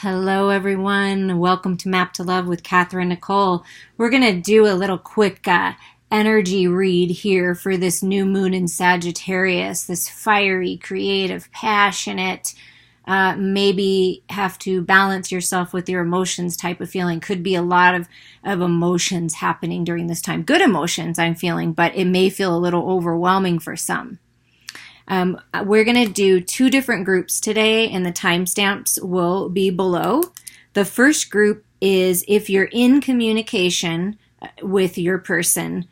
Hello, everyone. Welcome to Map to Love with Katherine Nichole. We're going to do a little quick energy read here for this new moon in Sagittarius, this fiery, creative, passionate, maybe have to balance yourself with your emotions type of feeling. Could be a lot of emotions happening during this time. Good emotions I'm feeling, but it may feel a little overwhelming for some. We're going to do two different groups today, and the timestamps will be below. The first group is if you're in communication with your person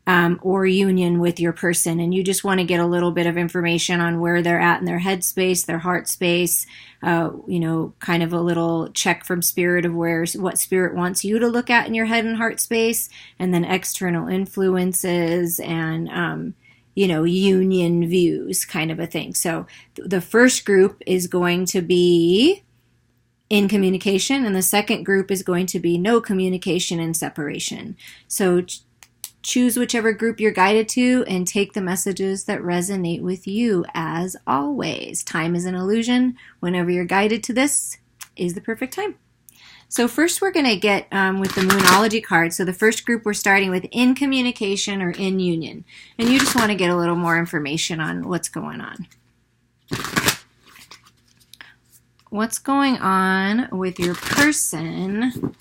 or union with your person, and you just want to get a little bit of information on where they're at in their head space, their heart space, kind of a little check from spirit of what spirit wants you to look at in your head and heart space, and then external influences and union views kind of a thing. So the first group is going to be in communication, and the second group is going to be no communication and separation. So choose whichever group you're guided to and take the messages that resonate with you as always. Time is an illusion. Whenever you're guided to this is the perfect time. So first we're going to get with the Moonology card. So the first group we're starting with in communication or in union. And you just want to get a little more information on what's going on. What's going on with your person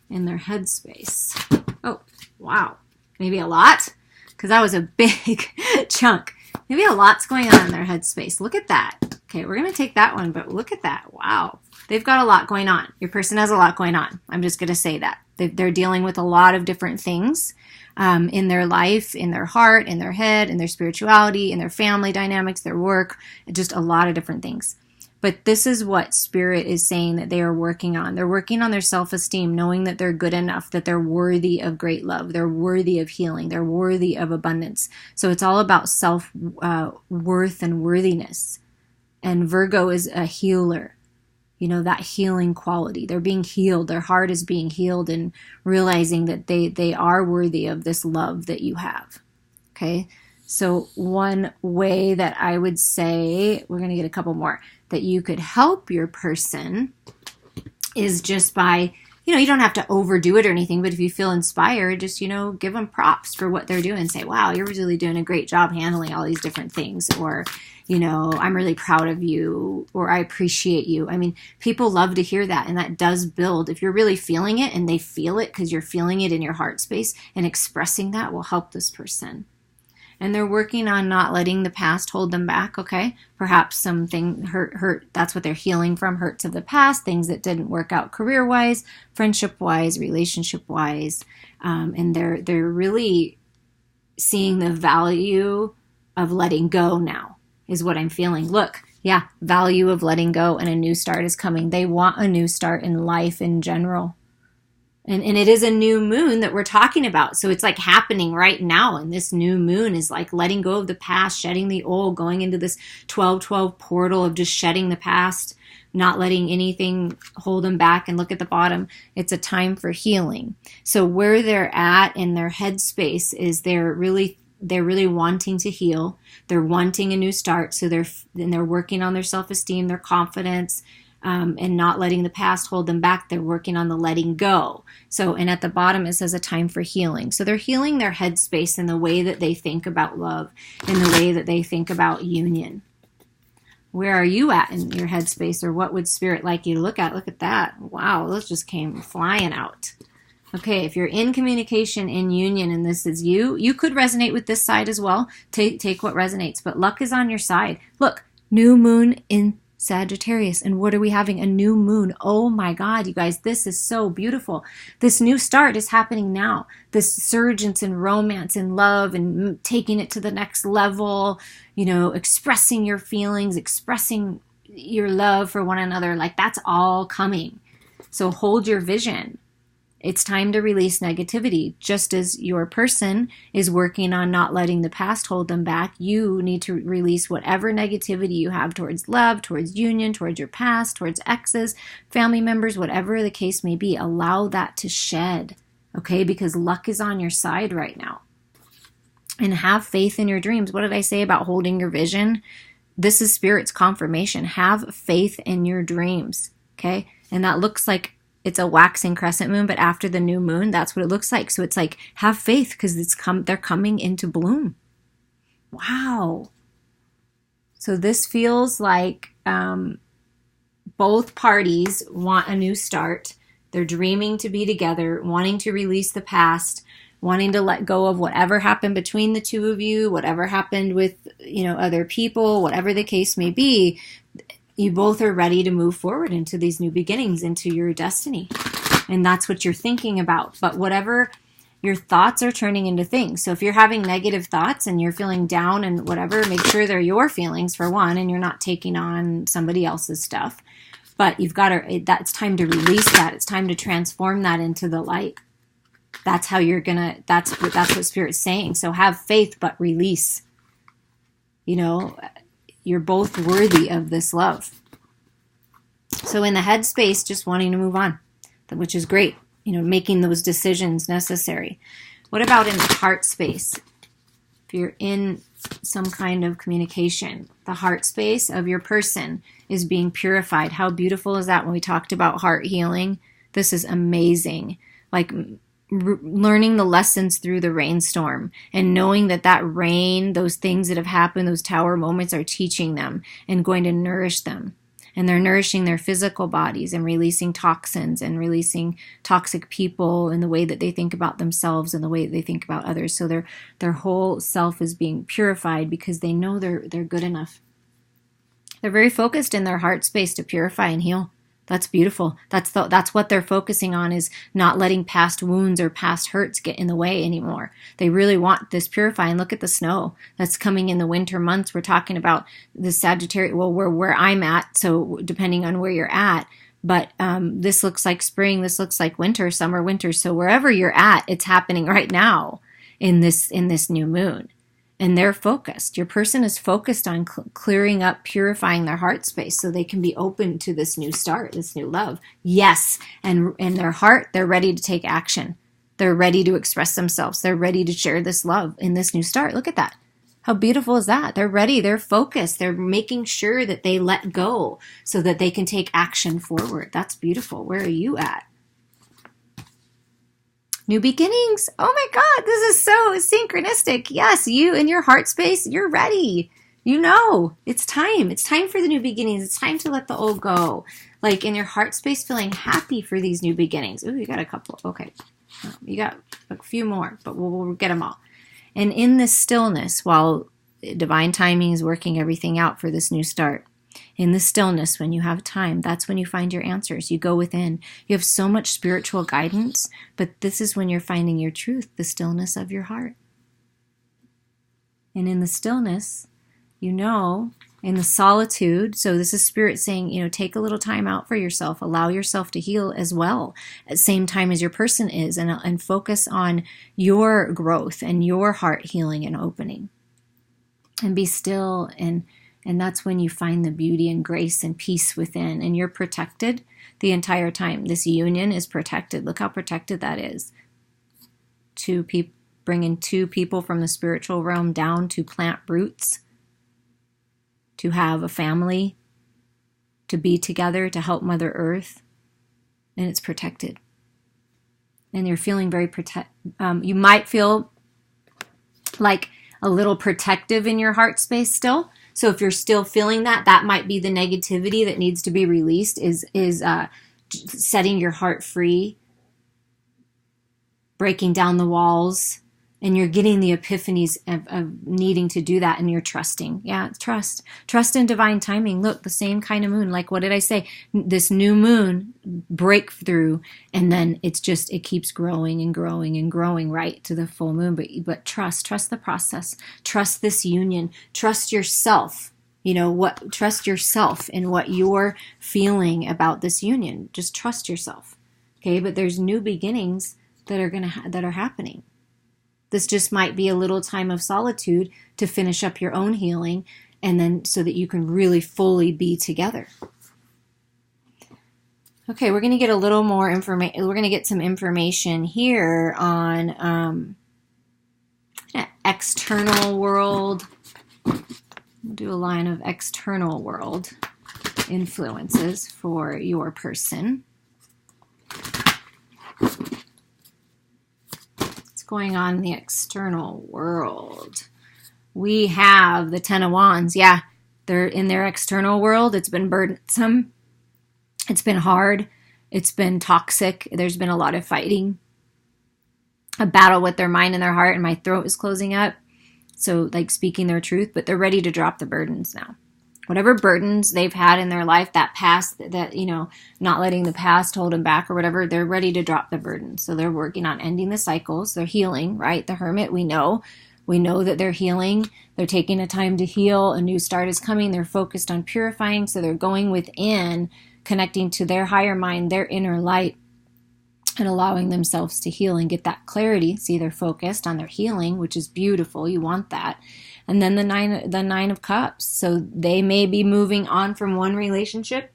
in their headspace? Oh, wow. Maybe a lot? Because that was a big chunk. Maybe a lot's going on in their headspace. Look at that. Okay, we're going to take that one, but look at that. Wow. They've got a lot going on. Your person has a lot going on. I'm just going to say that. They're dealing with a lot of different things in their life, in their heart, in their head, in their spirituality, in their family dynamics, their work, just a lot of different things. But this is what Spirit is saying that they are working on. They're working on their self-esteem, knowing that they're good enough, that they're worthy of great love, they're worthy of healing, they're worthy of abundance. So it's all about self-worth and worthiness. And Virgo is a healer. That healing quality. They're being healed. Their heart is being healed and realizing that they are worthy of this love that you have. Okay? So one way that I would say, we're going to get a couple more, that you could help your person is just by, you don't have to overdo it or anything, but if you feel inspired, just, give them props for what they're doing. Say, wow, you're really doing a great job handling all these different things. Or, I'm really proud of you, or I appreciate you. I mean, people love to hear that, and that does build. If you're really feeling it and they feel it because you're feeling it in your heart space, and expressing that will help this person. And they're working on not letting the past hold them back, okay? Perhaps something hurt, that's what they're healing from, hurts of the past, things that didn't work out career-wise, friendship-wise, relationship-wise. And they're really seeing the value of letting go now, is what I'm feeling. Look, yeah, value of letting go, and a new start is coming. They want a new start in life in general. And it is a new moon that we're talking about. So it's like happening right now. And this new moon is like letting go of the past, shedding the old, going into this 12-12 portal of just shedding the past, not letting anything hold them back. And look at the bottom. It's a time for healing. So where they're at in their headspace is they're really wanting to heal. They're wanting a new start. So they're working on their self-esteem, their confidence, and not letting the past hold them back. They're working on the letting go. So, and at the bottom it says a time for healing. So they're healing their headspace in the way that they think about love, in the way that they think about union. Where are you at in your headspace, or what would Spirit like you to look at? Look at that. Wow, those just came flying out. Okay, if you're in communication, in union, and this is you could resonate with this side as well. Take what resonates, but luck is on your side. Look, new moon in Sagittarius. And what are we having? A new moon. Oh my God, you guys, this is so beautiful. This new start is happening now. This surgence in romance and love and taking it to the next level, expressing your feelings, expressing your love for one another. Like, that's all coming. So hold your vision. It's time to release negativity. Just as your person is working on not letting the past hold them back, you need to release whatever negativity you have towards love, towards union, towards your past, towards exes, family members, whatever the case may be. Allow that to shed, okay? Because luck is on your side right now. And have faith in your dreams. What did I say about holding your vision? This is Spirit's confirmation. Have faith in your dreams. Okay. And that looks like it's a waxing crescent moon, but after the new moon, that's what it looks like. So it's like, have faith because they're coming into bloom. Wow. So this feels like both parties want a new start. They're dreaming to be together, wanting to release the past, wanting to let go of whatever happened between the two of you, whatever happened with, other people, whatever the case may be. You both are ready to move forward into these new beginnings, into your destiny. And that's what you're thinking about. But whatever your thoughts are turning into things. So if you're having negative thoughts and you're feeling down and whatever, make sure they're your feelings for one, and you're not taking on somebody else's stuff. But you've got to, that's time to release that. It's time to transform that into the light. That's how you're gonna, that's what Spirit's saying. So have faith, but release. You're both worthy of this love. So in the headspace, just wanting to move on, which is great. Making those decisions necessary. What about in the heart space? If you're in some kind of communication, the heart space of your person is being purified. How beautiful is that when we talked about heart healing? This is amazing. Like learning the lessons through the rainstorm and knowing that rain, those things that have happened, those tower moments are teaching them and going to nourish them. And they're nourishing their physical bodies and releasing toxins and releasing toxic people in the way that they think about themselves and the way that they think about others. So their whole self is being purified because they know they're good enough. They're very focused in their heart space to purify and heal. That's beautiful. That's what they're focusing on, is not letting past wounds or past hurts get in the way anymore. They really want this purifying. Look at the snow that's coming in the winter months. We're talking about the Sagittarius, well, where I'm at, so depending on where you're at. But this looks like spring, this looks like winter, summer, winter. So wherever you're at, it's happening right now in this new moon. And they're focused. Your person is focused on clearing up, purifying their heart space so they can be open to this new start, this new love. Yes, and in their heart, they're ready to take action. They're ready to express themselves. They're ready to share this love in this new start. Look at that. How beautiful is that? They're ready. They're focused. They're making sure that they let go so that they can take action forward. That's beautiful. Where are you at? New beginnings. Oh my God, this is so synchronistic. Yes, you in your heart space, you're ready. It's time. It's time for the new beginnings. It's time to let the old go. Like in your heart space, feeling happy for these new beginnings. Ooh, you got a couple. Okay. You got a few more, but we'll get them all. And in this stillness, while divine timing is working everything out for this new start, in the stillness, when you have time, that's when you find your answers. You go within. You have so much spiritual guidance, but this is when you're finding your truth, the stillness of your heart. And in the stillness, in the solitude, so this is Spirit saying, take a little time out for yourself. Allow yourself to heal as well at the same time as your person is, and focus on your growth and your heart healing and opening. And be still, and that's when you find the beauty and grace and peace within. And you're protected the entire time. This union is protected. Look how protected that is. Bringing two people from the spiritual realm down to plant roots, to have a family, to be together, to help Mother Earth. And it's protected. And you're feeling very you might feel like a little protective in your heart space still. So if you're still feeling that might be the negativity that needs to be released, is setting your heart free, breaking down the walls, and you're getting the epiphanies of needing to do that, and you're trusting. Yeah, trust in divine timing. Look, the same kind of moon. Like, what did I say? This new moon breakthrough, and then it keeps growing and growing and growing right to the full moon. But trust the process. Trust this union. Trust yourself. Trust yourself in what you're feeling about this union. Just trust yourself. Okay, but there's new beginnings that are happening. This just might be a little time of solitude to finish up your own healing, and then so that you can really fully be together. Okay, we're going to get a little more information. We're going to get some information here on external world. We'll do a line of external world. influences for your person. What's going on in the external world? We have the Ten of Wands. Yeah, they're in their external world. It's been burdensome. It's been hard. It's been toxic. There's been a lot of fighting, a battle with their mind and their heart, and my throat is closing up. So like speaking their truth, but they're ready to drop the burdens now. Whatever burdens they've had in their life, that past, that, you know, not letting the past hold them back or whatever, they're ready to drop the burden. So they're working on ending the cycles. They're healing, right? The Hermit, we know that they're healing. They're taking a time to heal. A new start is coming. They're focused on purifying. So they're going within, connecting to their higher mind, their inner light, and allowing themselves to heal and get that clarity. See, they're focused on their healing, which is beautiful. You want that. And then the nine of cups. So they may be moving on from one relationship.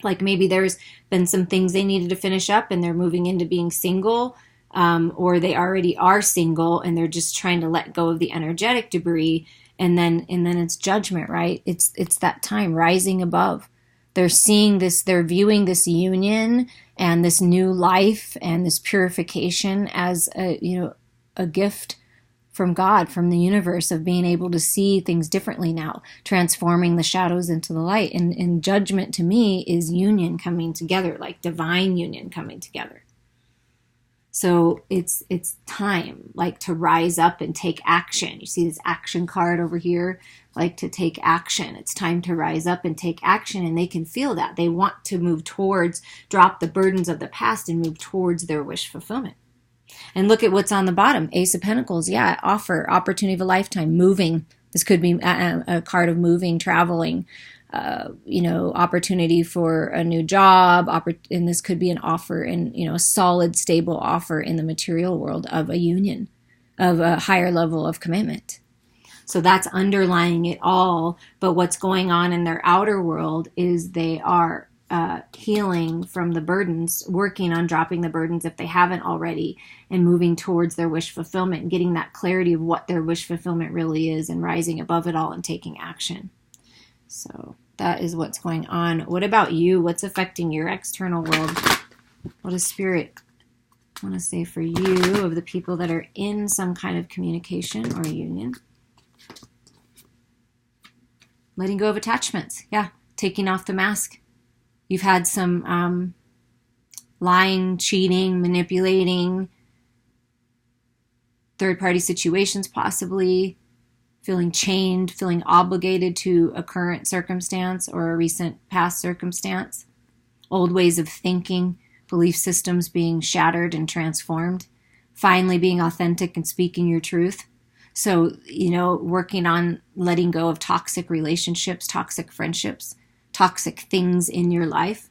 Like maybe there's been some things they needed to finish up and they're moving into being single, or they already are single and they're just trying to let go of the energetic debris. And then it's judgment, right? It's that time rising above. They're seeing this, they're viewing this union and this new life and this purification as a gift from God, from the universe, of being able to see things differently now, transforming the shadows into the light. And judgment to me is union coming together, like divine union coming together. So it's time, like, to rise up and take action. You see this action card over here, like to take action. It's time to rise up and take action, and they can feel that. They want to move towards, drop the burdens of the past and move towards their wish fulfillment. And look at what's on the bottom. Ace of Pentacles. Yeah, offer, opportunity of a lifetime, moving. This could be a card of moving, traveling, opportunity for a new job. And this could be an offer, and, a solid, stable offer in the material world of a union, of a higher level of commitment. So that's underlying it all. But what's going on in their outer world is they are healing from the burdens, working on dropping the burdens if they haven't already, and moving towards their wish fulfillment and getting that clarity of what their wish fulfillment really is, and rising above it all and taking action. So that is what's going on. What about you? What's affecting your external world? What does Spirit want to say for you, of the people that are in some kind of communication or union? Letting go of attachments. Yeah, taking off the mask. You've had some lying, cheating, manipulating, third-party situations possibly, feeling chained, feeling obligated to a current circumstance or a recent past circumstance, old ways of thinking, belief systems being shattered and transformed, finally being authentic and speaking your truth. So, working on letting go of toxic relationships, toxic friendships, toxic things in your life.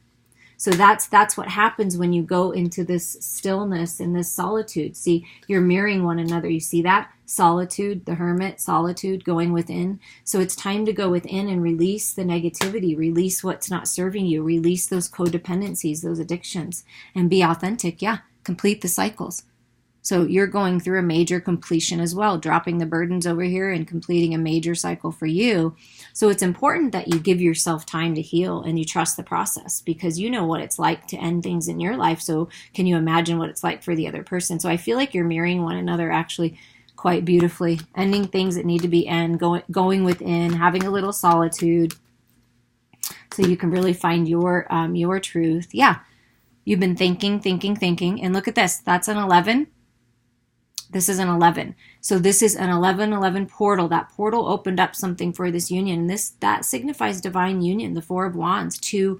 So that's what happens when you go into this stillness and this solitude. See, you're mirroring one another. You see that? Solitude, the Hermit, solitude, going within. So it's time to go within and release the negativity, release what's not serving you, release those codependencies, those addictions, and be authentic. Yeah, complete the cycles. So you're going through a major completion as well, dropping the burdens over here and completing a major cycle for you. So it's important that you give yourself time to heal and you trust the process, because you know what it's like to end things in your life. So can you imagine what it's like for the other person? So I feel like you're mirroring one another actually quite beautifully, ending things that need to be end, going within, having a little solitude, so you can really find your truth. Yeah, you've been thinking, and look at this. That's an 11. This is an 11. So this is an 11-11 portal. That portal opened up something for this union. That signifies divine union, the Four of Wands, two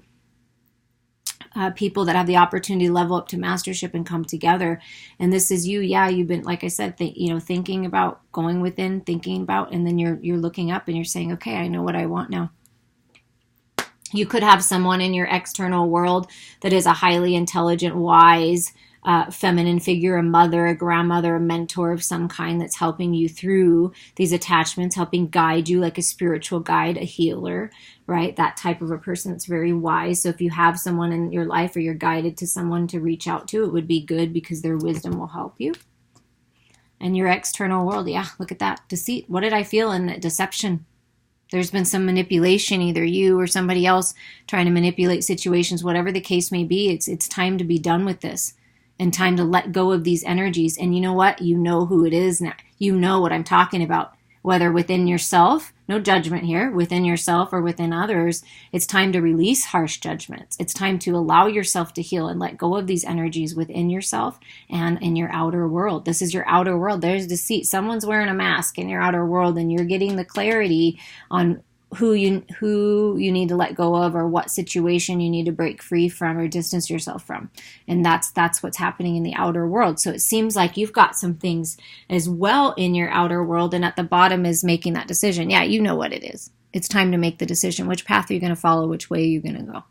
people that have the opportunity to level up to mastership and come together. And this is you. Yeah, you've been, like I said, thinking about going within, thinking about, and then you're looking up and you're saying, okay, I know what I want now. You could have someone in your external world that is a highly intelligent, wise, feminine figure, a mother, a grandmother, a mentor of some kind that's helping you through these attachments, helping guide you like a spiritual guide, a healer, right? That type of a person that's very wise. So if you have someone in your life, or you're guided to someone to reach out to, it would be good, because their wisdom will help you. And your external world, yeah, look at that. Deceit. What did I feel in that? Deception? There's been some manipulation, either you or somebody else trying to manipulate situations, whatever the case may be. It's time to be done with this and time to let go of these energies. And you know what? You know who it is now. You know what I'm talking about, whether within yourself, no judgment here, within yourself or within others. It's time to release harsh judgments. It's time to allow yourself to heal and let go of these energies within yourself and in your outer world. This is your outer world. There's deceit. Someone's wearing a mask in your outer world, and you're getting the clarity on who you need to let go of, or what situation you need to break free from or distance yourself from. And that's what's happening in the outer world. So it seems like you've got some things as well in your outer world, and at the bottom is making that decision. Yeah, you know what it is. It's time to make the decision. Which path are you going to follow? Which way are you going to go?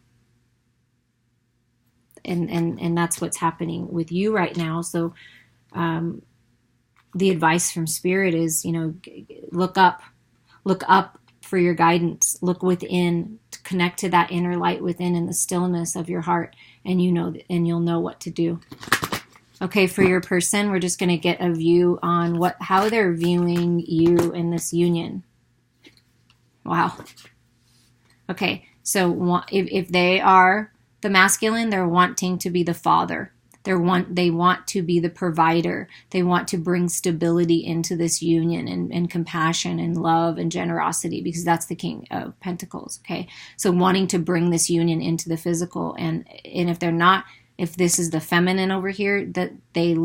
And that's what's happening with you right now. So the advice from Spirit is, look up for your guidance. Look within, to connect to that inner light within in the stillness of your heart, and you'll know what to do. Okay, for your person, we're just going to get a view on how they're viewing you in this union. Wow. Okay, so if they are the masculine, they're wanting to be the father. They want to be the provider. They want to bring stability into this union, and compassion and love and generosity, because that's the King of Pentacles. Okay, so wanting to bring this union into the physical, and if they're not, if this is the feminine over here, that they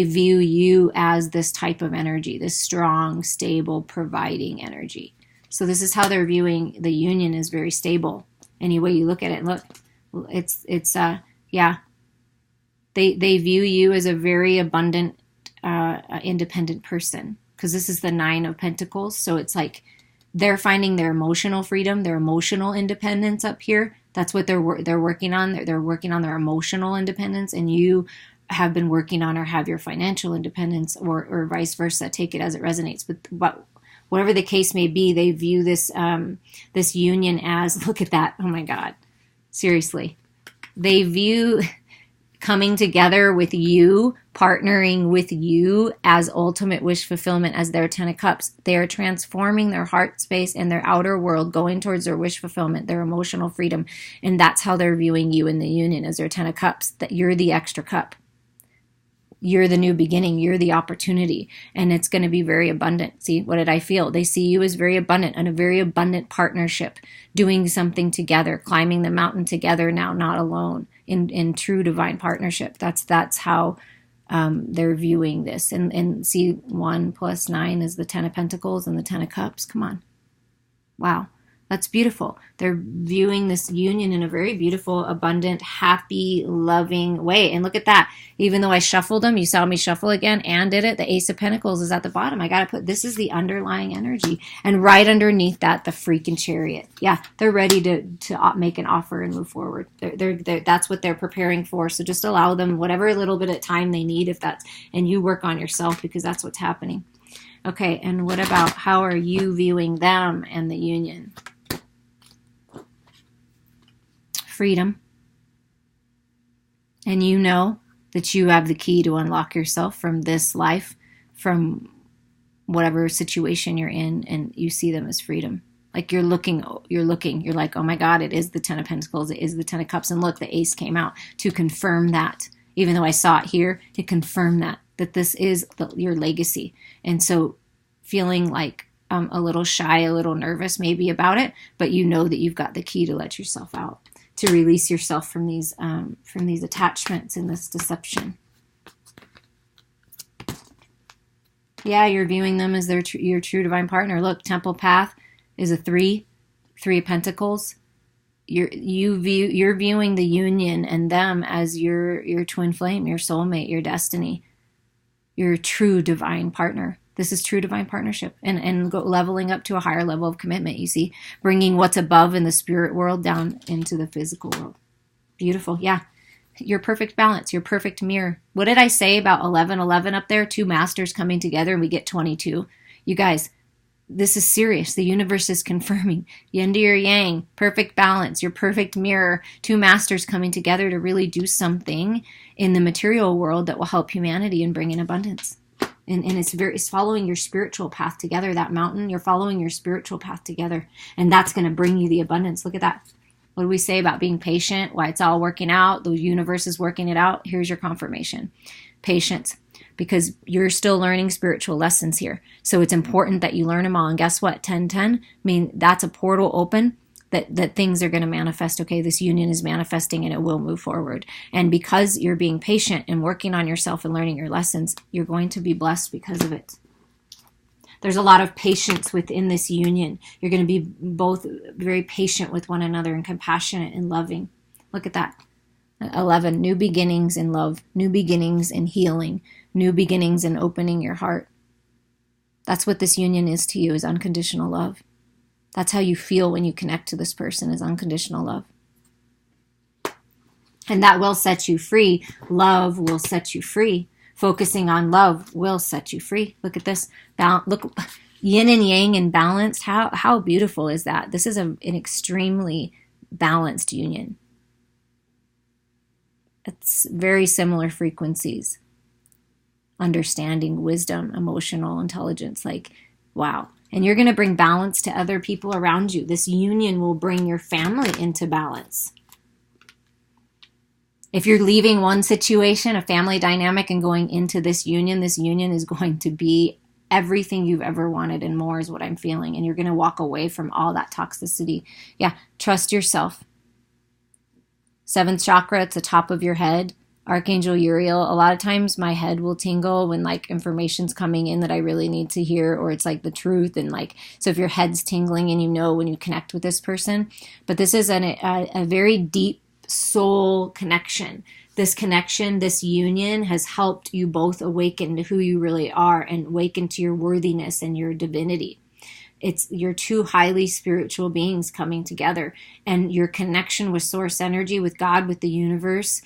view you as this type of energy, this strong, stable, providing energy. So this is how they're viewing the union, is very stable. Any way you look at it, look. They view you as a very abundant, independent person, because this is the 9 of Pentacles. So it's like they're finding their emotional freedom, their emotional independence up here. That's what they're working on. They're working on their emotional independence, and you have been working on or have your financial independence, or vice versa. Take it as it resonates. But whatever the case may be, they view this this union as, look at that. Oh my God. Seriously. They view coming together with you, partnering with you as ultimate wish fulfillment, as their 10 of Cups. They are transforming their heart space and their outer world, going towards their wish fulfillment, their emotional freedom. And that's how they're viewing you in the union, as their 10 of Cups, that you're the extra cup. You're the new beginning. You're the opportunity. And it's going to be very abundant. See, what did I feel? They see you as very abundant, and a very abundant partnership, doing something together, climbing the mountain together now, not alone, in true divine partnership. That's how they're viewing this. And see, 1 + 9 is the 10 of Pentacles and the 10 of Cups. Come on. Wow. That's beautiful. They're viewing this union in a very beautiful, abundant, happy, loving way. And look at that. Even though I shuffled them, you saw me shuffle again and did it. The Ace of Pentacles is at the bottom. I got to put, this is the underlying energy. And right underneath that, the freaking Chariot. Yeah, they're ready to make an offer and move forward. That's what they're preparing for. So just allow them whatever little bit of time they need, and you work on yourself, because that's what's happening. Okay, and what about, how are you viewing them and the union? Freedom. And you know that you have the key to unlock yourself from this life, from whatever situation you're in, and you see them as freedom. Like you're looking, you're like, oh my God, it is the 10 of Pentacles, it is the 10 of Cups. And look, the Ace came out to confirm that. Even though I saw it here, to confirm that this is your legacy. And so feeling like a little shy, a little nervous maybe about it, but you know that you've got the key to let yourself out, to release yourself from these attachments and this deception. Yeah, you're viewing them as your true divine partner. Look, Temple Path is a 3 of Pentacles. You're viewing the union and them as your twin flame, your soulmate, your destiny, your true divine partner. This is true divine partnership, and leveling up to a higher level of commitment, you see, bringing what's above in the spirit world down into the physical world. Beautiful. Yeah. Your perfect balance, your perfect mirror. What did I say about 11 up there? 2 masters coming together and we get 22. You guys, this is serious. The universe is confirming. Yin to your yang, perfect balance, your perfect mirror, 2 masters coming together to really do something in the material world that will help humanity and bring in abundance. And it's following your spiritual path together. That mountain, you're following your spiritual path together. And that's going to bring you the abundance. Look at that. What do we say about being patient? Why it's all working out. The universe is working it out. Here's your confirmation. Patience. Because you're still learning spiritual lessons here. So it's important that you learn them all. And guess what? 10-10, I mean, that's a portal open that things are going to manifest. Okay, this union is manifesting and it will move forward. And because you're being patient and working on yourself and learning your lessons, you're going to be blessed because of it. There's a lot of patience within this union. You're going to be both very patient with one another and compassionate and loving. Look at that. 11, new beginnings in love, new beginnings in healing, new beginnings in opening your heart. That's what this union is to you, is unconditional love. That's how you feel when you connect to this person, is unconditional love. And that will set you free. Love will set you free. Focusing on love will set you free. Look at this. Look, yin and yang and balanced. How beautiful is that? This is an extremely balanced union. It's very similar frequencies. Understanding, wisdom, emotional intelligence. Like, wow. And you're going to bring balance to other people around you. This union will bring your family into balance. If you're leaving one situation, a family dynamic, and going into this union is going to be everything you've ever wanted and more, is what I'm feeling. And you're going to walk away from all that toxicity. Yeah, trust yourself. 7th chakra, it's the top of your head. Archangel Uriel, a lot of times my head will tingle when like information's coming in that I really need to hear, or it's like the truth. And like, so if your head's tingling and you know when you connect with this person, but this is a very deep soul connection. This connection, this union has helped you both awaken to who you really are and awaken to your worthiness and your divinity. It's your two highly spiritual beings coming together, and your connection with source energy, with God, with the universe,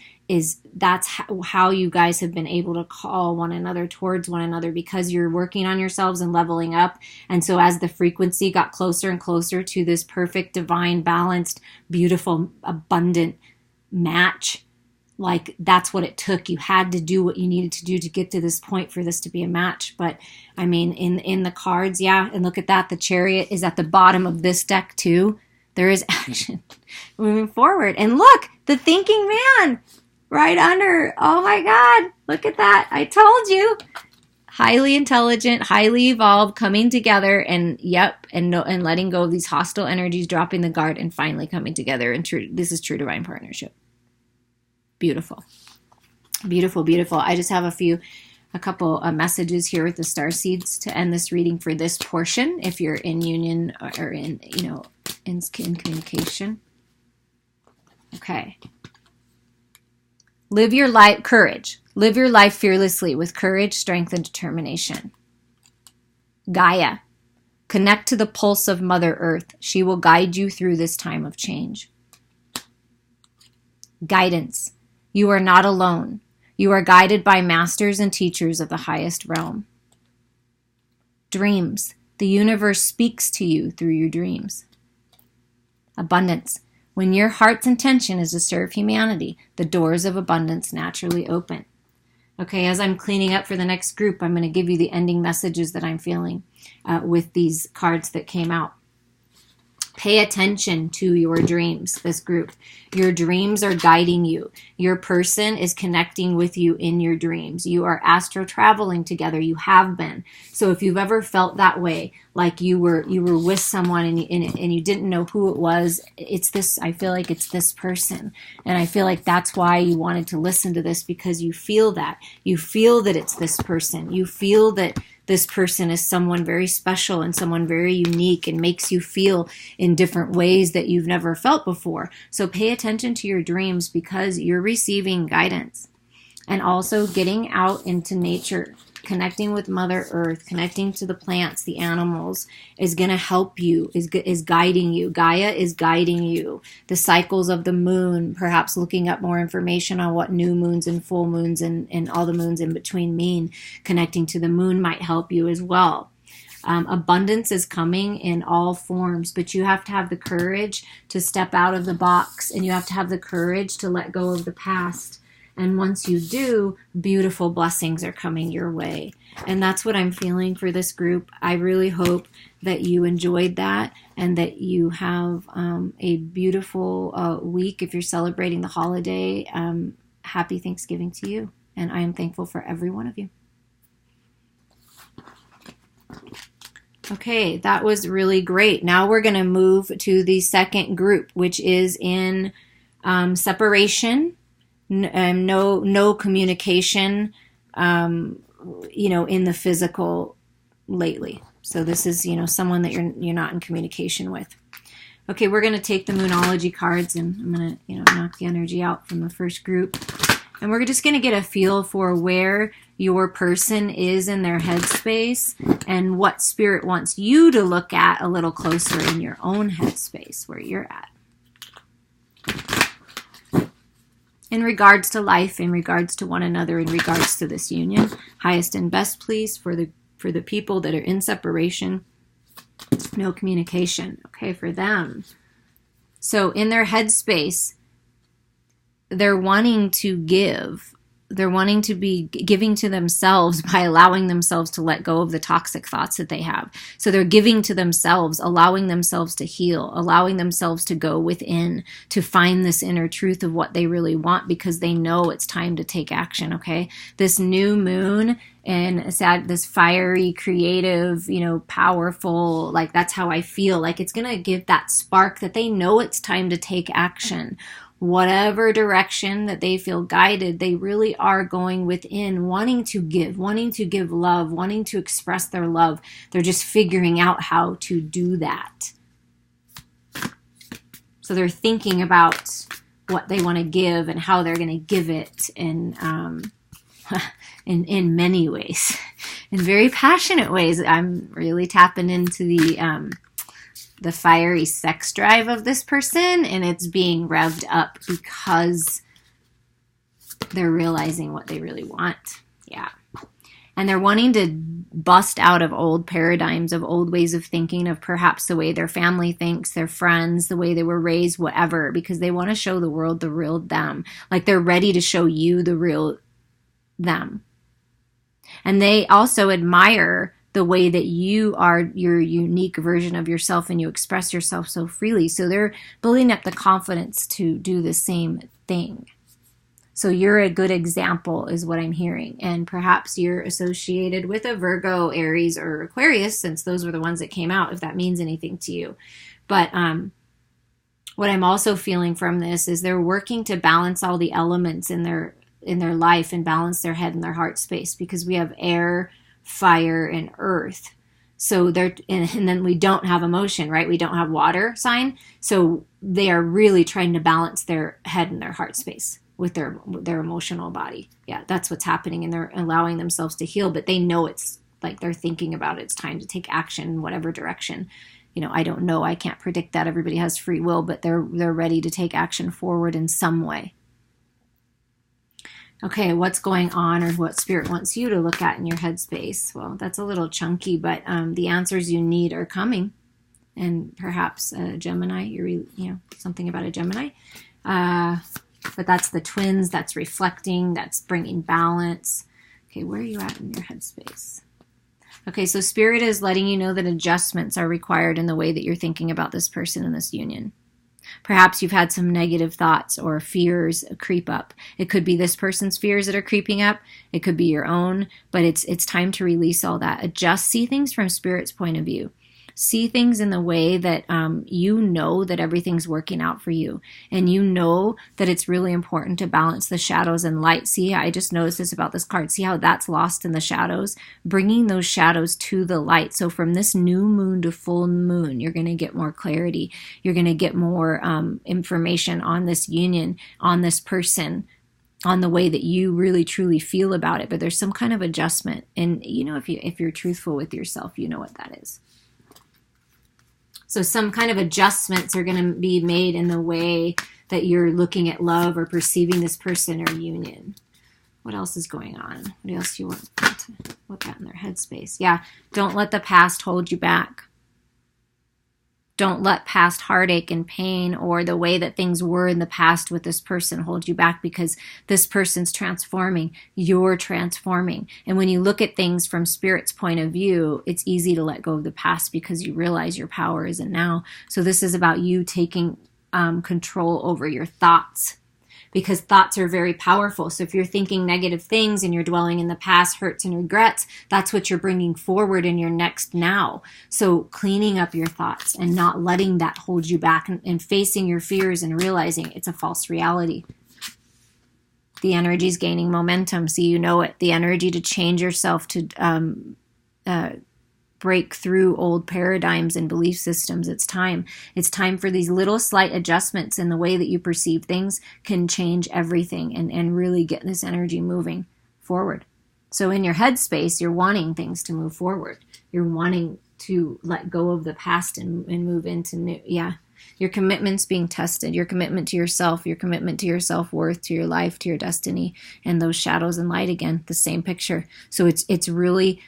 that's how you guys have been able to call one another towards one another, because you're working on yourselves and leveling up. And so as the frequency got closer and closer to this perfect, divine, balanced, beautiful, abundant match, like that's what it took. You had to do what you needed to do to get to this point for this to be a match. But I mean, in the cards, yeah, and look at that. The Chariot is at the bottom of this deck too. There is action moving forward. And look, the Thinking Man right under. Oh my God, look at that. I told you. Highly intelligent, highly evolved, coming together, and and letting go of these hostile energies, dropping the guard, and finally coming together. And this is true divine partnership. Beautiful. Beautiful, beautiful. I just have a couple of messages here with the star seeds to end this reading for this portion. If you're in union or in communication. Okay. Live your life, courage. Live your life fearlessly with courage, strength, and determination. Gaia. Connect to the pulse of Mother Earth. She will guide you through this time of change. Guidance. You are not alone. You are guided by masters and teachers of the highest realm. Dreams. The universe speaks to you through your dreams. Abundance. When your heart's intention is to serve humanity, the doors of abundance naturally open. Okay, as I'm cleaning up for the next group, I'm going to give you the ending messages that I'm feeling with these cards that came out. Pay attention to your dreams, this group. Your dreams are guiding you. Your person is connecting with you in your dreams. You are astro traveling together. You have been. So if you've ever felt that way, like you were with someone and you didn't know who it was, it's this. I feel like it's this person, and I feel like that's why you wanted to listen to this, because you feel that. You feel that it's this person. You feel that this person is someone very special and someone very unique, and makes you feel in different ways that you've never felt before. So pay attention to your dreams, because you're receiving guidance. And also getting out into nature, connecting with Mother Earth, connecting to the plants, the animals, is going to help you, is guiding you. Gaia is guiding you. The cycles of the moon, perhaps looking up more information on what new moons and full moons and all the moons in between mean. Connecting to the moon might help you as well. Abundance is coming in all forms, but you have to have the courage to step out of the box, and you have to have the courage to let go of the past And once you do, beautiful blessings are coming your way. And that's what I'm feeling for this group. I really hope that you enjoyed that and that you have a beautiful week. If you're celebrating the holiday, happy Thanksgiving to you. And I am thankful for every one of you. Okay, that was really great. Now we're going to move to the second group, which is in separation, no communication, in the physical lately. So this is, someone that you're not in communication with. Okay, we're going to take the Moonology cards, and I'm going to, knock the energy out from the first group. And we're just going to get a feel for where your person is in their headspace and what Spirit wants you to look at a little closer in your own headspace, where you're at. In regards to life, in regards to one another, in regards to this union, highest and best, please, for the people that are in separation, no communication, okay, for them. So in their headspace, they're wanting to give. They're wanting to be giving to themselves by allowing themselves to let go of the toxic thoughts that they have. So they're giving to themselves, allowing themselves to heal, allowing themselves to go within, to find this inner truth of what they really want, because they know it's time to take action, okay? This new moon and this fiery, creative, powerful, like that's how I feel. Like it's going to give that spark that they know it's time to take action. Whatever direction that they feel guided, they really are going within, wanting to give love, wanting to express their love. They're just figuring out how to do that. So they're thinking about what they want to give and how they're going to give it in many ways, in very passionate ways. I'm really tapping into the fiery sex drive of this person, and it's being revved up because they're realizing what they really want. Yeah. And they're wanting to bust out of old paradigms, of old ways of thinking, of perhaps the way their family thinks, their friends, the way they were raised, whatever, because they want to show the world the real them. Like they're ready to show you the real them. And they also admire the way that you are your unique version of yourself and you express yourself so freely. So they're building up the confidence to do the same thing. So you're a good example is what I'm hearing. And perhaps you're associated with a Virgo, Aries, or Aquarius, since those were the ones that came out, if that means anything to you. But what I'm also feeling from this is they're working to balance all the elements in their life and balance their head and their heart space, because we have air, fire, and earth. So and then we don't have emotion, right? We don't have water sign. So they are really trying to balance their head and their heart space with their emotional body. Yeah, that's what's happening, and they're allowing themselves to heal, but they know it's like they're thinking about it. It's time to take action in whatever direction. I don't know. I can't predict that. Everybody has free will, but they're ready to take action forward in some way. Okay, what's going on, or what Spirit wants you to look at in your headspace? Well, that's a little chunky, but the answers you need are coming. And perhaps a Gemini, something about a Gemini. But that's the twins, that's reflecting, that's bringing balance. Okay, where are you at in your headspace? Okay, so Spirit is letting you know that adjustments are required in the way that you're thinking about this person in this union. Perhaps you've had some negative thoughts or fears creep up. It could be this person's fears that are creeping up. It could be your own, but it's time to release all that. Adjust, see things from Spirit's point of view. See things in the way that you know that everything's working out for you. And you know that it's really important to balance the shadows and light. See, I just noticed this about this card. See how that's lost in the shadows? Bringing those shadows to the light. So from this new moon to full moon, you're going to get more clarity. You're going to get more information on this union, on this person, on the way that you really truly feel about it. But there's some kind of adjustment. And if you're truthful with yourself, you know what that is. So some kind of adjustments are going to be made in the way that you're looking at love or perceiving this person or union. What else is going on? What else do you want to look at in their headspace? Yeah, don't let the past hold you back. Don't let past heartache and pain or the way that things were in the past with this person hold you back, because this person's transforming. You're transforming. And when you look at things from Spirit's point of view, it's easy to let go of the past because you realize your power isn't now. So this is about you taking control over your thoughts, because thoughts are very powerful. So if you're thinking negative things and you're dwelling in the past, hurts and regrets, that's what you're bringing forward in your next now. So cleaning up your thoughts and not letting that hold you back, and facing your fears and realizing it's a false reality. The energy is gaining momentum, so you know it. The energy to change yourself, to break through old paradigms and belief systems. It's time. It's time for these little slight adjustments in the way that you perceive things can change everything and really get this energy moving forward. So in your headspace, you're wanting things to move forward. You're wanting to let go of the past and move into new. Yeah. Your commitment's being tested. Your commitment to yourself, your commitment to your self-worth, to your life, to your destiny, and those shadows and light again, the same picture. So it's really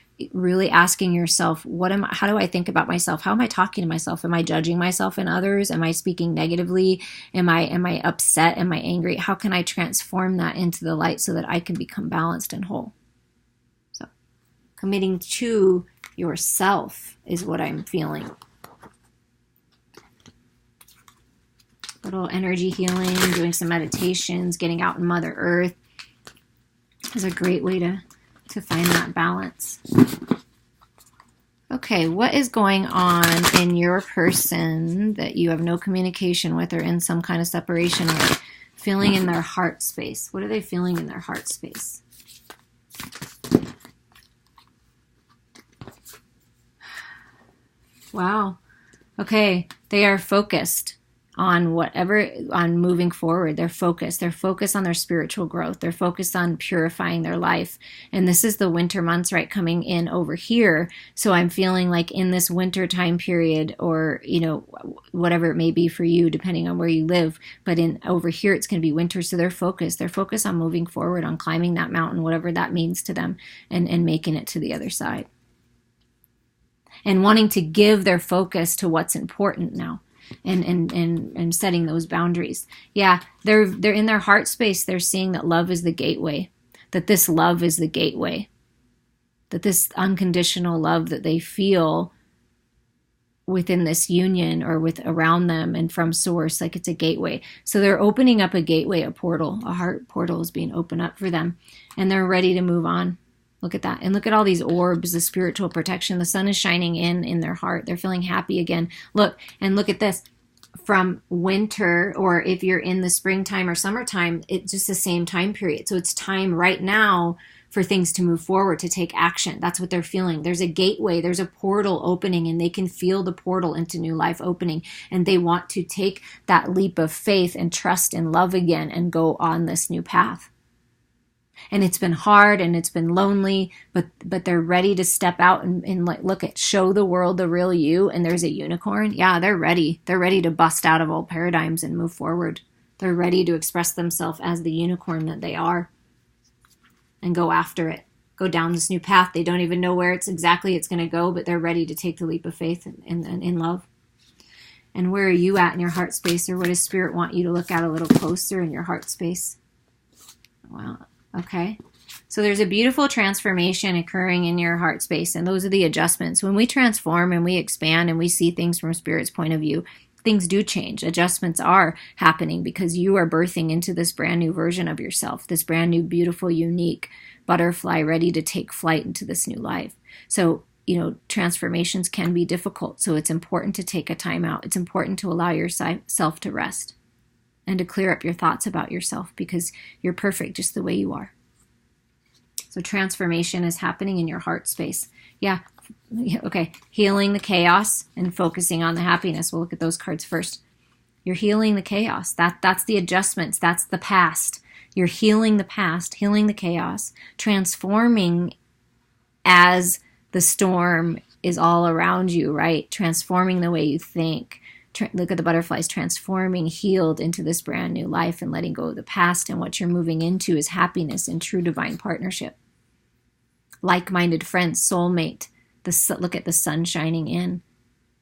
asking yourself, how do I think about myself? How am I talking to myself? Am I judging myself and others? Am I speaking negatively? Am I upset? Am I angry? How can I transform that into the light so that I can become balanced and whole? So committing to yourself is what I'm feeling. Little energy healing, doing some meditations, getting out in Mother Earth is a great way to find that balance. Okay, what is going on in your person that you have no communication with or in some kind of separation with? Feeling in their heart space. What are they feeling in their heart space? Wow. Okay, they are focused on on moving forward. They're focused on their spiritual growth. They're focused on purifying their life. And this is the winter months, right, coming in over here. So I'm feeling like in this winter time period, or, whatever it may be for you, depending on where you live, but over here, it's going to be winter. So they're focused on moving forward, on climbing that mountain, whatever that means to them, and making it to the other side. And wanting to give their focus to what's important now. And setting those boundaries. Yeah, they're in their heart space. They're seeing that love is the gateway, that this love is the gateway, that this unconditional love that they feel within this union or with around them and from source, like it's a gateway. So they're opening up a gateway, a portal, a heart portal is being opened up for them, and they're ready to move on. Look at that. And look at all these orbs, the spiritual protection. The sun is shining in their heart. They're feeling happy again. Look at this. From winter, or if you're in the springtime or summertime, it's just the same time period. So it's time right now for things to move forward, to take action. That's what they're feeling. There's a gateway. There's a portal opening, and they can feel the portal into new life opening. And they want to take that leap of faith and trust and love again and go on this new path. And it's been hard and it's been lonely, but they're ready to step out and show the world the real you. And there's a unicorn. Yeah, they're ready. They're ready to bust out of old paradigms and move forward. They're ready to express themselves as the unicorn that they are and go after it. Go down this new path. They don't even know where it's going to go, but they're ready to take the leap of faith and in love. And where are you at in your heart space, or what does Spirit want you to look at a little closer in your heart space? Wow. Okay. So there's a beautiful transformation occurring in your heart space, and those are the adjustments. When we transform and we expand and we see things from Spirit's point of view, things do change. Adjustments are happening because you are birthing into this brand new version of yourself, this brand new, beautiful, unique butterfly ready to take flight into this new life. So, transformations can be difficult. So it's important to take a time out. It's important to allow yourself to rest and to clear up your thoughts about yourself, because you're perfect just the way you are. So transformation is happening in your heart space. Yeah. Okay. Healing the chaos and focusing on the happiness. We'll look at those cards first. You're healing the chaos. That's the adjustments. That's the past. You're healing the past, healing the chaos, transforming as the storm is all around you, right? Transforming the way you think. Look at the butterflies, transforming, healed into this brand new life and letting go of the past. And what you're moving into is happiness and true divine partnership. Like-minded friends, soulmate. Look at the sun shining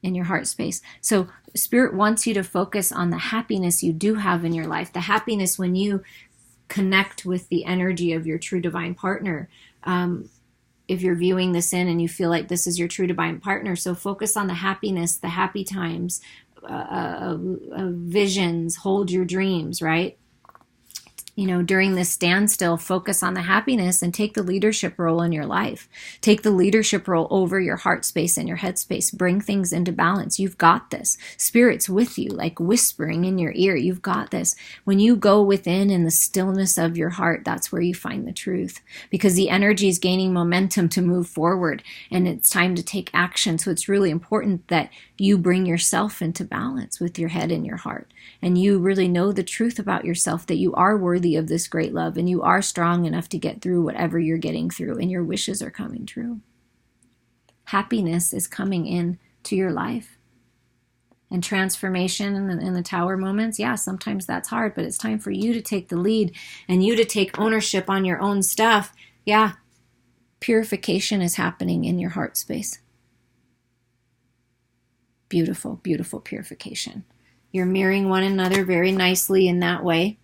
in your heart space. So Spirit wants you to focus on the happiness you do have in your life, the happiness when you connect with the energy of your true divine partner. If you're viewing this in and you feel like this is your true divine partner, so focus on the happiness, the happy times, visions, hold your dreams, right? You know, during this standstill, focus on the happiness and take the leadership role in your life. Take the leadership role over your heart space and your head space. Bring things into balance. You've got this. Spirit's with you, like whispering in your ear. You've got this. When you go within in the stillness of your heart, that's where you find the truth, because the energy is gaining momentum to move forward and it's time to take action. So it's really important that you bring yourself into balance with your head and your heart, and you really know the truth about yourself, that you are worthy of this great love and you are strong enough to get through whatever you're getting through, and your wishes are coming true. Happiness is coming in to your life. And transformation in the tower moments, yeah, sometimes that's hard, but it's time for you to take the lead and you to take ownership on your own stuff. Yeah, purification is happening in your heart space. Beautiful, beautiful purification. You're mirroring one another very nicely in that way.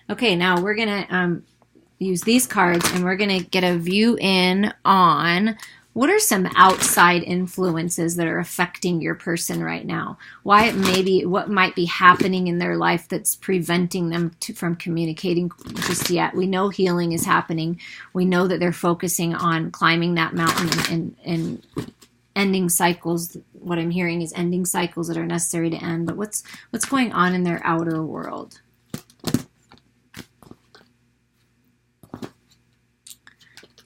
Okay, now we're going to use these cards and we're going to get a view in on what are some outside influences that are affecting your person right now. What might be happening in their life that's preventing them from communicating just yet. We know healing is happening. We know that they're focusing on climbing that mountain and ending cycles. What I'm hearing is ending cycles that are necessary to end. But what's going on in their outer world?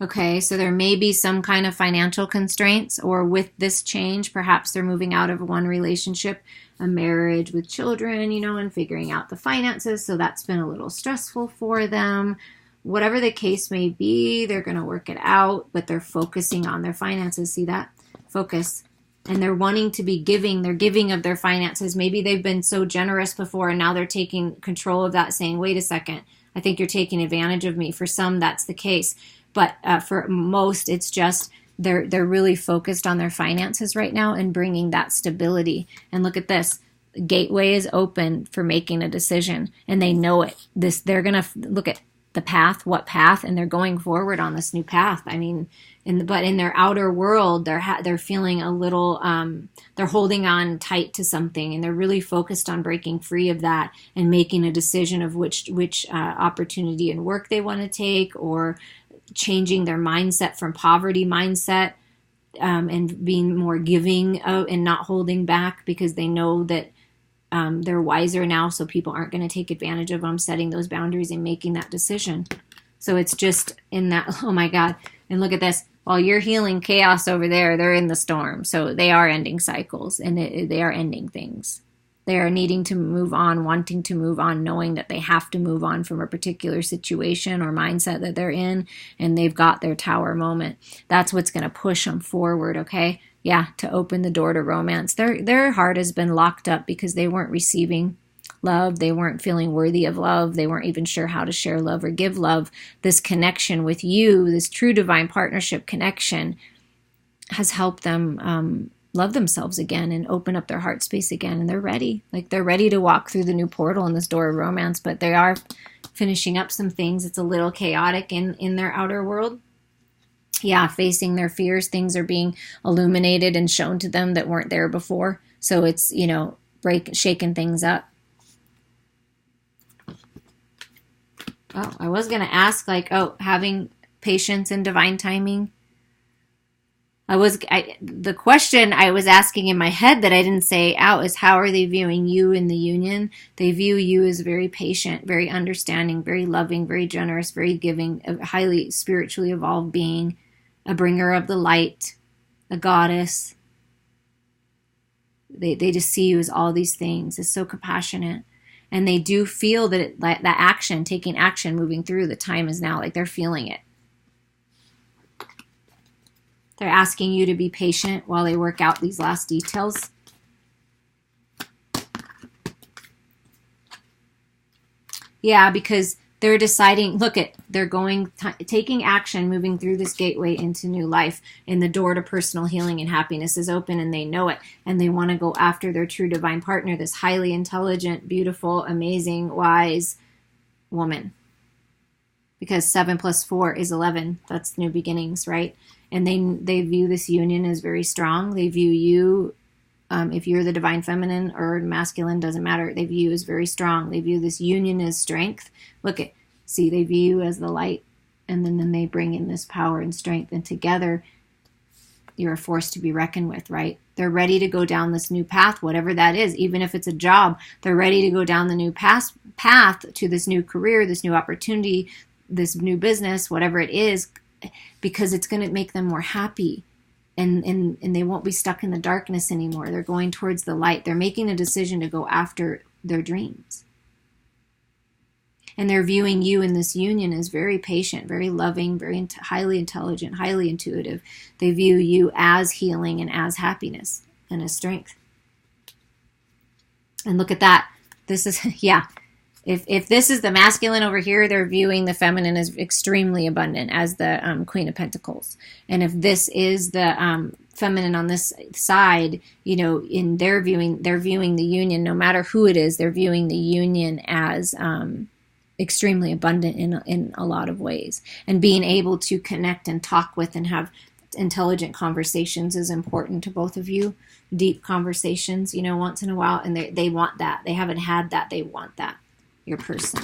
Okay, so there may be some kind of financial constraints, or with this change, perhaps they're moving out of one relationship, a marriage with children, you know, and figuring out the finances. So that's been a little stressful for them. Whatever the case may be, they're going to work it out, but they're focusing on their finances. See that? Focus. And they're wanting to be giving. They're giving of their finances. Maybe they've been so generous before and now they're taking control of that, saying, wait a second, I think you're taking advantage of me. For some, that's the case. But for most, it's just they're really focused on their finances right now and bringing that stability. And look at this. The gateway is open for making a decision. And they know it. They're going to look at the path, what path, and they're going forward on this new path. I mean, but in their outer world, they're feeling a little, they're holding on tight to something, and they're really focused on breaking free of that and making a decision of which opportunity and work they want to take, or changing their mindset from poverty mindset and being more giving and not holding back, because they know that they're wiser now, so people aren't going to take advantage of them, setting those boundaries and making that decision. So it's just in that, oh my God. And look at this. While you're healing chaos over there, they're in the storm. So they are ending cycles, and they are ending things. They are needing to move on, wanting to move on, knowing that they have to move on from a particular situation or mindset that they're in, and they've got their tower moment. That's what's going to push them forward, okay? Yeah, to open the door to romance. Their heart has been locked up because they weren't receiving love. They weren't feeling worthy of love. They weren't even sure how to share love or give love. This connection with you, this true divine partnership connection, has helped them love themselves again and open up their heart space again. And they're ready. Like, they're ready to walk through the new portal in this door of romance, but they are finishing up some things. It's a little chaotic in their outer world. Yeah, facing their fears. Things are being illuminated and shown to them that weren't there before. So it's, shaking things up. Oh, I was going to ask, having patience and divine timing. The question I was asking in my head that I didn't say out is, how are they viewing you in the union? They view you as very patient, very understanding, very loving, very generous, very giving, a highly spiritually evolved being, a bringer of the light, a goddess. They just see you as all these things. It's so compassionate. And they do feel that that action, taking action, moving through, the time is now. Like, they're feeling it. They're asking you to be patient while they work out these last details. Yeah, because They're deciding, they're taking action, moving through this gateway into new life, and the door to personal healing and happiness is open, and they know it, and they want to go after their true divine partner, this highly intelligent, beautiful, amazing, wise woman. Because 7 + 4 is 11. That's new beginnings, right? And they view this union as very strong. They view you, if you're the divine feminine or masculine, doesn't matter. They view you as very strong. They view this union as strength. They view you as the light, and then they bring in this power and strength, and together you're a force to be reckoned with, right? They're ready to go down this new path, whatever that is, even if it's a job. They're ready to go down the new path to this new career, this new opportunity, this new business, whatever it is, because it's going to make them more happy. And they won't be stuck in the darkness anymore. They're going towards the light. They're making a decision to go after their dreams. And they're viewing you in this union as very patient, very loving, very highly intelligent, highly intuitive. They view you as healing and as happiness and as strength. And look at that. This is, yeah. If this is the masculine over here, they're viewing the feminine as extremely abundant, as the Queen of Pentacles. And if this is the feminine on this side, in they're viewing the union, no matter who it is, they're viewing the union as extremely abundant in a lot of ways. And being able to connect and talk with and have intelligent conversations is important to both of you. Deep conversations, once in a while. And they want that. They haven't had that. They want that. Your person.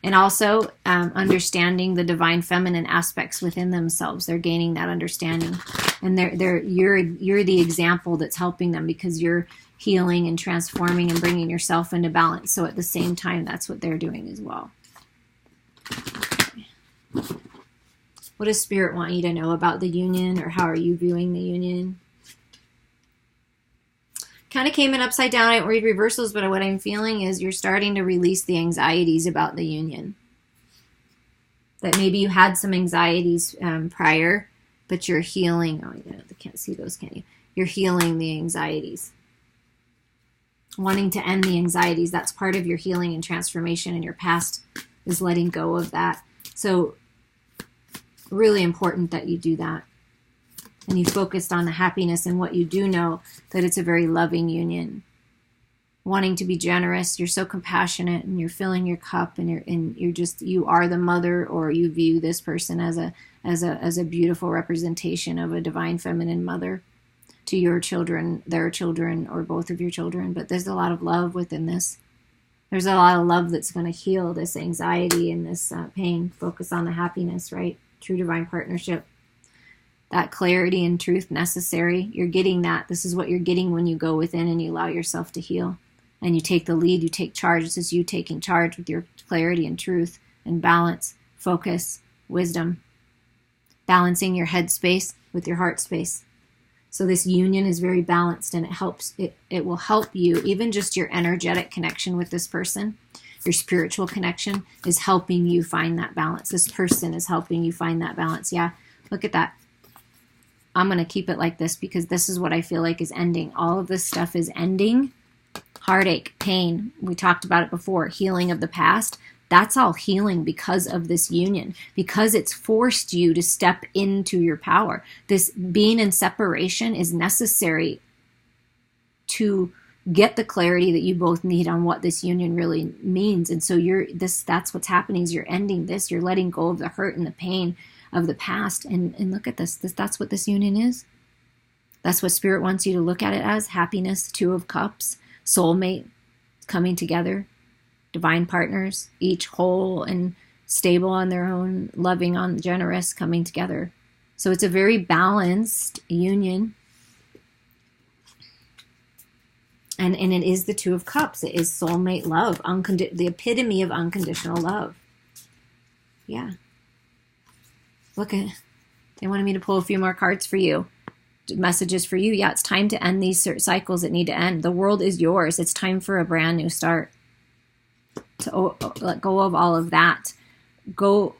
And also understanding the divine feminine aspects within themselves. They're gaining that understanding, and you're the example that's helping them, because you're healing and transforming and bringing yourself into balance. So at the same time, that's what they're doing as well. What does Spirit want you to know about the union, or how are you viewing the union? Kind of came in upside down. I don't read reversals, but what I'm feeling is you're starting to release the anxieties about the union. That maybe you had some anxieties prior, but you're healing. Oh, yeah, I can't see those, can you? You're healing the anxieties. Wanting to end the anxieties. That's part of your healing and transformation, and your past is letting go of that. So really important that you do that. And you focused on the happiness and what you do know, that it's a very loving union. Wanting to be generous, you're so compassionate, and you're filling your cup, and you are the mother, or you view this person as a beautiful representation of a divine feminine mother to your children, their children, or both of your children. But there's a lot of love within this. There's a lot of love that's going to heal this anxiety and this pain. Focus on the happiness, right? True divine partnership. That clarity and truth necessary. You're getting that. This is what you're getting when you go within and you allow yourself to heal. And you take the lead, you take charge. This is you taking charge with your clarity and truth and balance, focus, wisdom. Balancing your head space with your heart space. So this union is very balanced, and it will help you, even just your energetic connection with this person. Your spiritual connection is helping you find that balance. This person is helping you find that balance. Yeah, look at that. I'm going to keep it like this, because this is what I feel like is ending. All of this stuff is ending. Heartache, pain, we talked about it before, healing of the past. That's all healing because of this union, because it's forced you to step into your power. This being in separation is necessary to get the clarity that you both need on what this union really means. And so that's what's happening, is you're ending this. You're letting go of the hurt and the pain of the past, and look at this. That's what this union is. That's what Spirit wants you to look at it as. Happiness, 2 of Cups, soulmate, coming together, divine partners, each whole and stable on their own, loving on generous, coming together. So it's a very balanced union. And it is the 2 of Cups. It is soulmate love, the epitome of unconditional love. Yeah. Look at, they wanted me to pull a few more cards for you. Messages for you. Yeah, it's time to end these cycles that need to end. The world is yours. It's time for a brand new start. To let go of all of that. Go.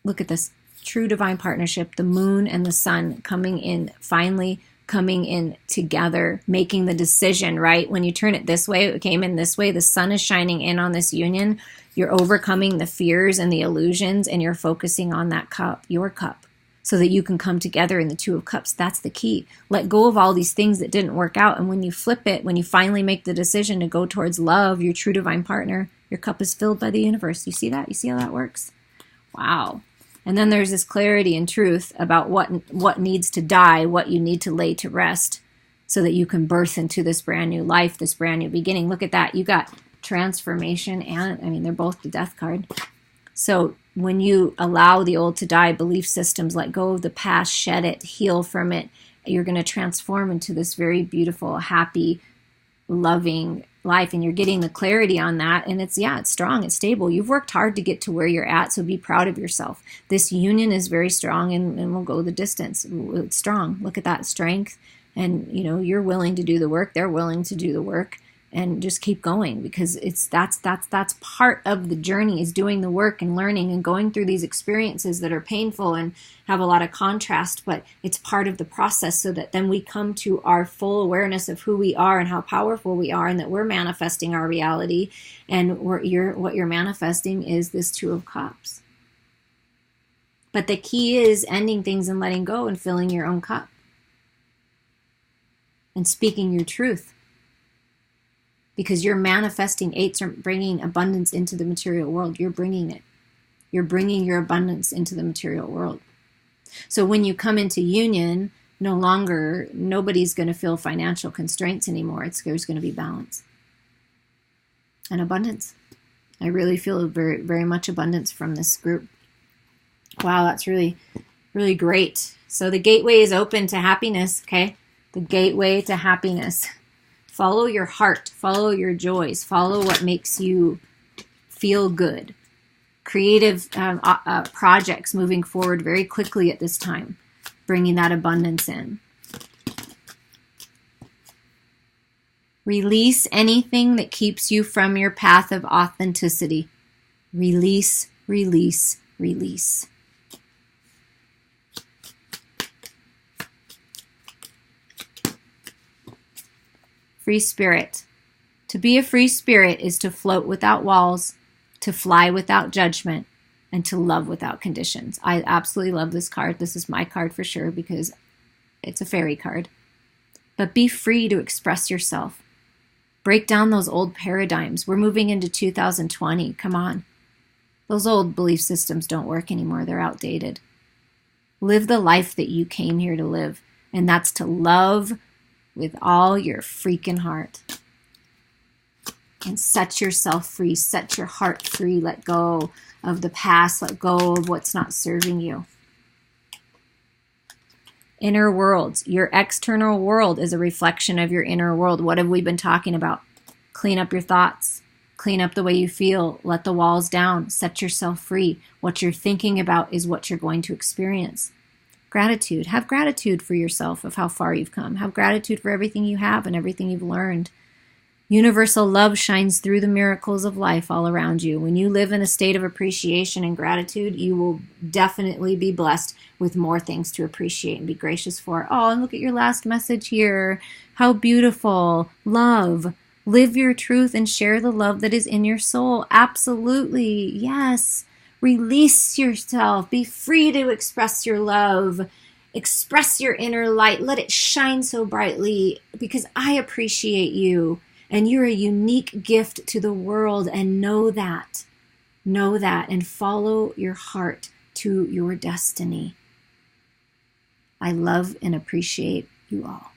Look at this. True divine partnership. The moon and the sun coming in. Finally coming in together, making the decision, right? When you turn it this way, it came in this way, the sun is shining in on this union. You're overcoming the fears and the illusions, and you're focusing on that cup, your cup, so that you can come together in the Two of Cups. That's the key. Let go of all these things that didn't work out. And when you flip it, when you finally make the decision to go towards love, your true divine partner, your cup is filled by the universe. You see that? You see how that works? Wow. And then there's this clarity and truth about what needs to die, what you need to lay to rest, so that you can birth into this brand new life, this brand new beginning. Look at that. You got transformation and, they're both the death card. So when you allow the old to die, belief systems, let go of the past, shed it, heal from it, you're going to transform into this very beautiful, happy, loving life. And you're getting the clarity on that. And it's strong, it's stable. You've worked hard to get to where you're at, so be proud of yourself. This union is very strong and will go the distance. It's strong. Look at that strength. And, you're willing to do the work. They're willing to do the work. And just keep going, because that's part of the journey, is doing the work and learning and going through these experiences that are painful and have a lot of contrast, but it's part of the process, so that then we come to our full awareness of who we are and how powerful we are, and that we're manifesting our reality. And what you're manifesting is this Two of Cups. But the key is ending things and letting go and filling your own cup and speaking your truth. Because you're manifesting. Eights are bringing abundance into the material world. You're bringing it. You're bringing your abundance into the material world. So when you come into union, nobody's going to feel financial constraints anymore. There's going to be balance and abundance. I really feel very, very much abundance from this group. Wow, that's really, really great. So the gateway is open to happiness, okay? The gateway to happiness. Follow your heart, follow your joys, follow what makes you feel good. Creative projects moving forward very quickly at this time, bringing that abundance in. Release anything that keeps you from your path of authenticity. Release, release, release. Free spirit. To be a free spirit is to float without walls, to fly without judgment, and to love without conditions. I absolutely love this card. This is my card for sure, because it's a fairy card. But be free to express yourself. Break down those old paradigms. We're moving into 2020. Come on. Those old belief systems don't work anymore. They're outdated. Live the life that you came here to live, and that's to love with all your freaking heart. And set yourself free. Set your heart free. Let go of the past. Let go of what's not serving you. Inner worlds. Your external world is a reflection of your inner world. What have we been talking about? Clean up your thoughts. Clean up the way you feel. Let the walls down. Set yourself free. What you're thinking about is what you're going to experience. Gratitude. Have gratitude for yourself of how far you've come. Have gratitude for everything you have and everything you've learned. Universal love shines through the miracles of life all around you. When you live in a state of appreciation and gratitude, you will definitely be blessed with more things to appreciate and be gracious for. Oh, and look at your last message here. How beautiful. Love. Live your truth and share the love that is in your soul. Absolutely. Yes. Release yourself. Be free to express your love. Express your inner light. Let it shine so brightly, because I appreciate you. And you're a unique gift to the world. And know that. Know that. And follow your heart to your destiny. I love and appreciate you all.